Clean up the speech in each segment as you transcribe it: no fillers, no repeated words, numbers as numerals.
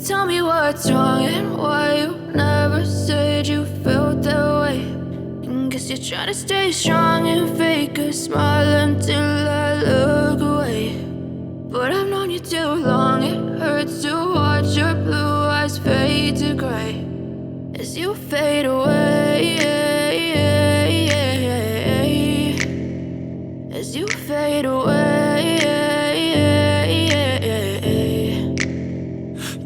Tell me what's wrong and why you never said you felt that way. And guess you're trying to stay strong and fake a smile until I look away. But I've known you too long, it hurts to watch your blue eyes fade to gray as you fade away. As you fade away.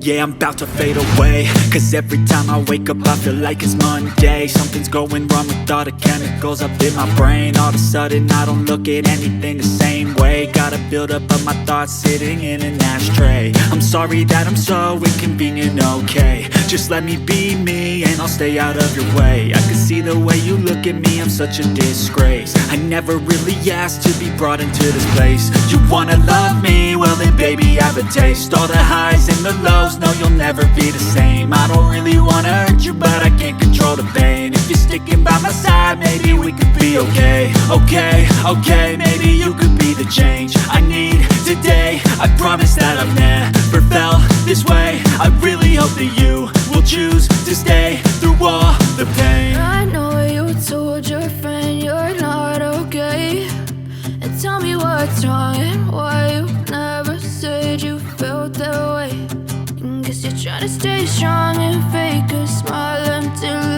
Yeah, I'm about to fade away. Cause every time I wake up I feel like it's Monday. Something's going wrong with all the chemicals up in my brain. All of a sudden I don't look at anything the same way. Gotta build up of my thoughts sitting in an ashtray. I'm sorry that I'm so inconvenient, okay. Just let me be me and I'll stay out of your way. I can see the way you look at me, I'm such a disgrace. I never really asked to be brought into this place. You wanna love me? Well then baby I have a taste. All the highs and the lows, no you'll never be the same. I don't really wanna hurt you but I can't control the pain. If you're sticking by my side maybe we could be okay. Okay, maybe you could be the change I need today. I promise that I've never felt this way. I really hope that you will choose to stay through all the pain. I know you told your friend you're not okay. And tell me what's wrong and why you never said you felt that way. And guess you're trying to stay strong and fake a smile until